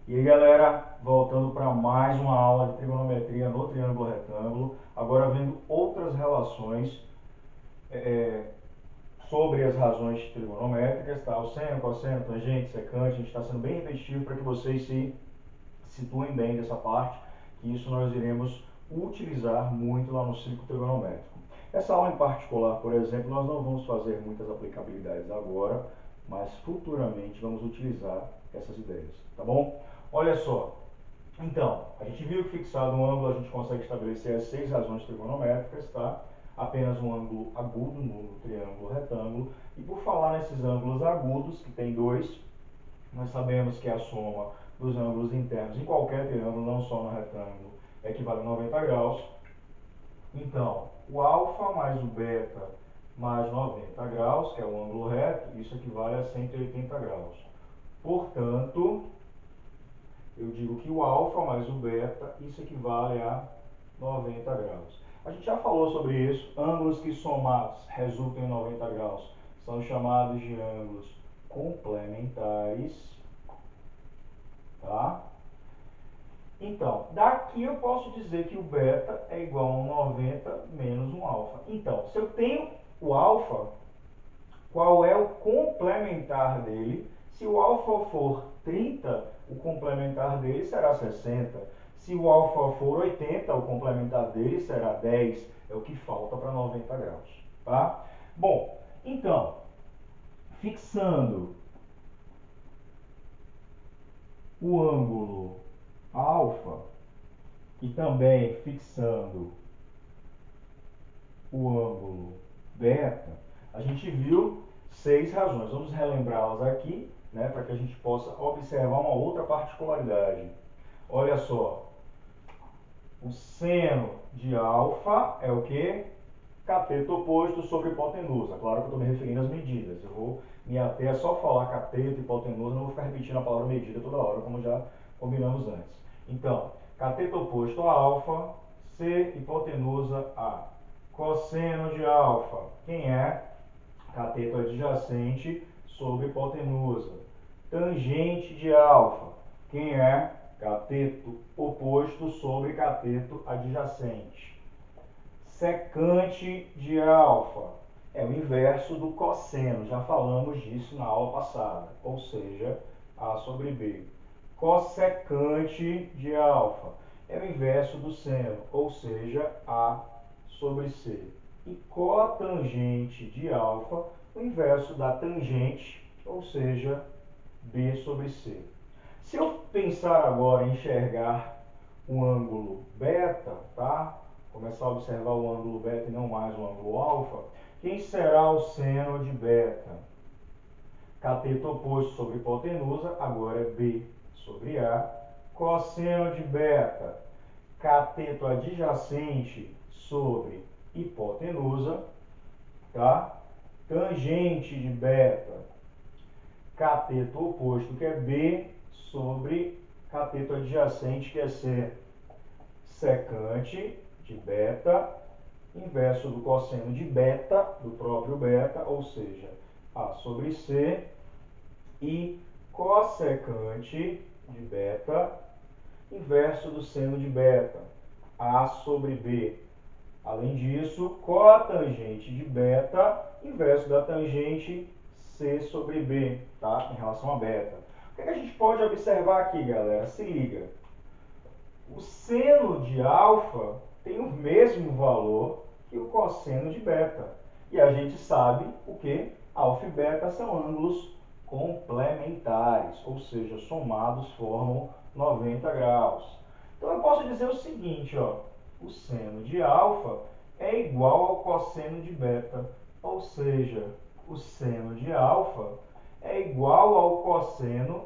E aí, galera, voltando para mais uma aula de trigonometria no triângulo retângulo, agora vendo outras relações sobre as razões trigonométricas, tá? O seno, cosseno, tangente, secante, a gente está sendo bem repetitivo para que vocês se situem bem dessa parte, que isso nós iremos utilizar muito lá no ciclo trigonométrico. Essa aula em particular, por exemplo, nós não vamos fazer muitas aplicabilidades agora, mas futuramente vamos utilizar essas ideias, tá bom? Olha só, então, a gente viu que fixado um ângulo a gente consegue estabelecer as 6 razões trigonométricas, tá? Apenas um ângulo agudo no triângulo retângulo. E por falar nesses ângulos agudos, que tem dois, nós sabemos que a soma dos ângulos internos em qualquer triângulo, não só no retângulo, equivale a 90 graus. Então, o alfa mais o beta mais 90 graus, que é o ângulo reto, isso equivale a 180 graus. Portanto, eu digo que o alfa mais o beta, isso equivale a 90 graus. A gente já falou sobre isso. Ângulos que somados resultam em 90 graus são chamados de ângulos complementares. Tá? Então, daqui eu posso dizer que o beta é igual a 90 menos um alfa. Então, se eu tenho o alfa, qual é o complementar dele? Se o alfa for 30, o complementar dele será 60. Se o alfa for 80, o complementar dele será 10. É o que falta para 90 graus. Tá? Bom, então, fixando o ângulo alfa e também fixando o ângulo beta, a gente viu 6 razões. Vamos relembrá-las aqui, né, para que a gente possa observar uma outra particularidade. Olha só, o seno de alfa é o que? Cateto oposto sobre hipotenusa. Claro que eu estou me referindo às medidas. Eu vou me ater a só falar cateto e hipotenusa, não vou ficar repetindo a palavra medida toda hora, como já combinamos antes. Então, cateto oposto a alfa, C, hipotenusa A. Cosseno de alfa, quem é? Cateto adjacente sobre hipotenusa. Tangente de alfa, quem é? Cateto oposto sobre cateto adjacente. Secante de alfa é o inverso do cosseno, já falamos disso na aula passada, ou seja, A sobre B. Cossecante de alfa é o inverso do seno, ou seja, A sobre C. E cotangente de alfa, o inverso da tangente, ou seja, B sobre C. Se eu pensar agora em enxergar o ângulo beta, tá? Começar a observar o ângulo beta e não mais o ângulo alfa, quem será o seno de beta? Cateto oposto sobre hipotenusa, agora é B sobre A. Cosseno de beta, cateto adjacente sobre hipotenusa, tá? Tangente de beta, cateto oposto, que é B, sobre cateto adjacente, que é C. Secante de beta, inverso do cosseno de beta, do próprio beta, ou seja, A sobre C. E cossecante de beta, inverso do seno de beta, A sobre B. Além disso, cotangente de beta, inverso da tangente C sobre B, tá? Em relação a beta. O que a gente pode observar aqui, galera? Se liga. O seno de alfa tem o mesmo valor que o cosseno de beta. E a gente sabe o que? Alfa e beta são ângulos complementares, ou seja, somados formam 90 graus. Então eu posso dizer o seguinte, ó, o seno de alfa é igual ao cosseno de beta, ou seja, o seno de alfa é igual ao cosseno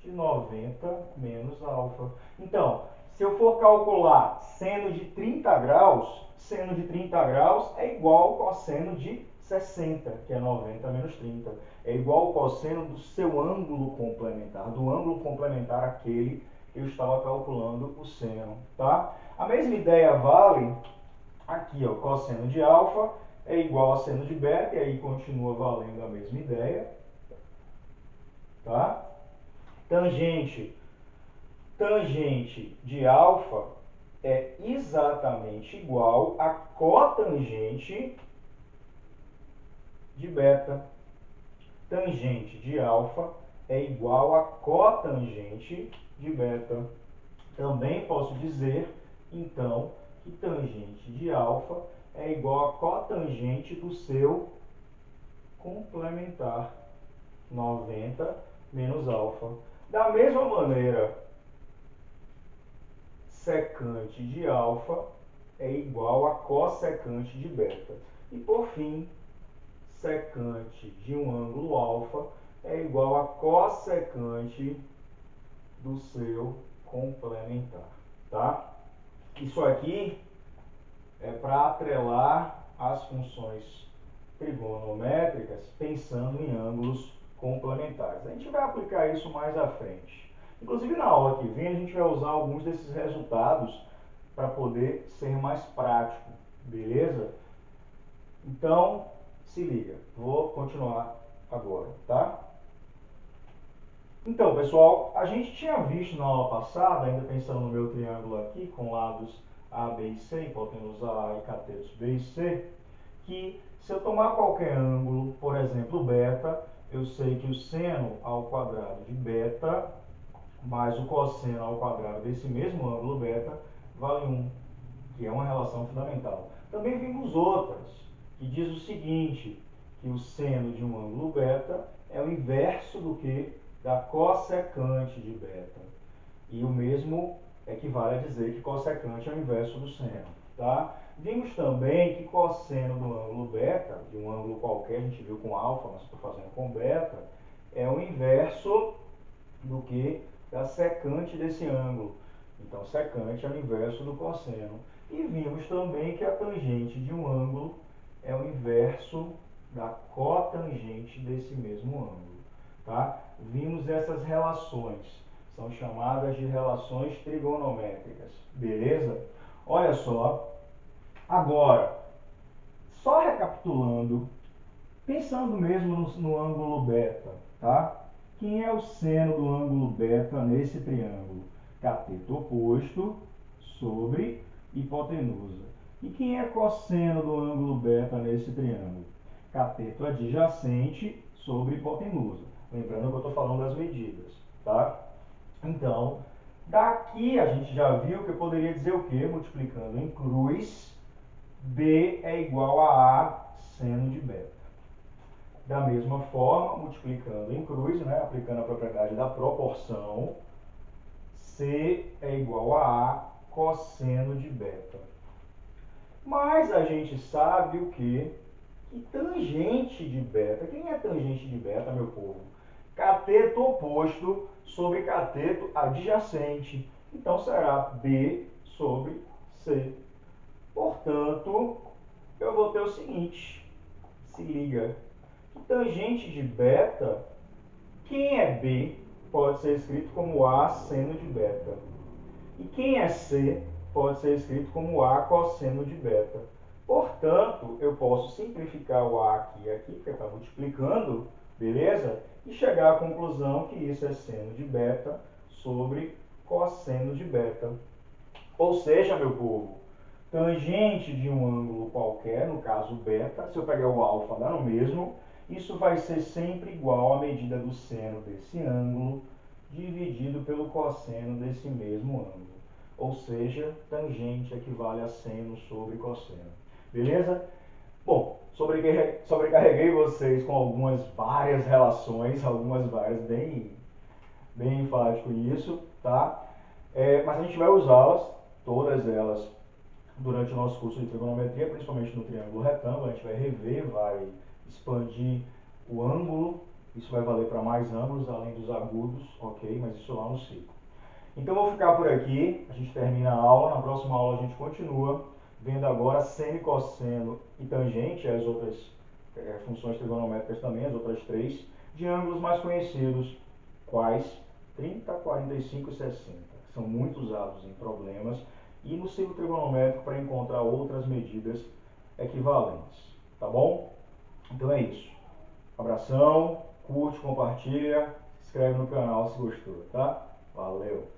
de 90 menos alfa. Então, se eu for calcular seno de 30 graus, seno de 30 graus é igual ao cosseno de 60, que é 90 menos 30. É igual ao cosseno do seu ângulo complementar, do ângulo complementar aquele que eu estava calculando o seno, tá? A mesma ideia vale aqui, ó, cosseno de alfa é igual a seno de beta, e aí continua valendo a mesma ideia, tá? Tangente tangente de alfa é exatamente igual a cotangente de beta. Tangente de alfa é igual a cotangente de beta. Também posso dizer, então, que tangente de alfa é igual a cotangente do seu complementar, 90 menos alfa. Da mesma maneira, secante de alfa é igual a cossecante de beta. E por fim, secante de um ângulo alfa é igual a cossecante do seu complementar, tá? Isso aqui é para atrelar as funções trigonométricas pensando em ângulos complementares. A gente vai aplicar isso mais à frente. Inclusive, na aula que vem, a gente vai usar alguns desses resultados para poder ser mais prático, beleza? Então, se liga, vou continuar agora, tá? Então, pessoal, a gente tinha visto na aula passada, ainda pensando no meu triângulo aqui, com lados A, B e C, hipotenusa A e catetos B e C, que se eu tomar qualquer ângulo, por exemplo, beta, eu sei que o seno ao quadrado de beta mais o cosseno ao quadrado desse mesmo ângulo beta vale 1, que é uma relação fundamental. Também vimos outras, que diz o seguinte, que o seno de um ângulo beta é o inverso do que da cossecante de beta. E o mesmo equivale a dizer que cossecante é o inverso do seno, tá? Vimos também que cosseno do ângulo beta, de um ângulo qualquer, a gente viu com alfa, mas estou fazendo com beta, é o inverso do que da secante desse ângulo. Então, secante é o inverso do cosseno. E vimos também que a tangente de um ângulo é o inverso da cotangente desse mesmo ângulo, tá? Vimos essas relações, são chamadas de relações trigonométricas, beleza? Olha só, agora, só recapitulando, pensando mesmo no ângulo beta, tá? Quem é o seno do ângulo beta nesse triângulo? Cateto oposto sobre hipotenusa. E quem é cosseno do ângulo beta nesse triângulo? Cateto adjacente sobre hipotenusa. Lembrando que eu estou falando das medidas, tá? Então, daqui a gente já viu que eu poderia dizer o quê? Multiplicando em cruz, B é igual a A seno de beta. Da mesma forma, multiplicando em cruz, né, aplicando a propriedade da proporção, C é igual a A cosseno de beta. Mas a gente sabe o quê? Que tangente de beta. Quem é tangente de beta, meu povo? Cateto oposto sobre cateto adjacente. Então será B sobre C. Portanto, eu vou ter o seguinte. Se liga. Tangente de beta, quem é B pode ser escrito como A seno de beta. E quem é C pode ser escrito como A cosseno de beta. Portanto, eu posso simplificar o A aqui e aqui, porque está multiplicando, beleza? E chegar à conclusão que isso é seno de beta sobre cosseno de beta. Ou seja, meu povo, tangente de um ângulo qualquer, no caso beta, se eu pegar o alfa, dá no mesmo, isso vai ser sempre igual à medida do seno desse ângulo dividido pelo cosseno desse mesmo ângulo. Ou seja, tangente equivale a seno sobre cosseno. Beleza? Bom, sobrecarreguei vocês com várias relações, bem enfático nisso, tá? Mas a gente vai usá-las, todas elas, durante o nosso curso de trigonometria, principalmente no triângulo retângulo. A gente vai rever, vai expandir o ângulo, isso vai valer para mais ângulos, além dos agudos, ok? Mas isso lá no ciclo. Então, eu vou ficar por aqui, a gente termina a aula, na próxima aula a gente continua, vendo agora seno, cosseno e tangente, as outras funções trigonométricas também, as outras três, de ângulos mais conhecidos, quais 30, 45 e 60, que são muito usados em problemas, e no ciclo trigonométrico para encontrar outras medidas equivalentes, tá bom? Então é isso. Abração, curte, compartilha, se inscreve no canal se gostou, tá? Valeu!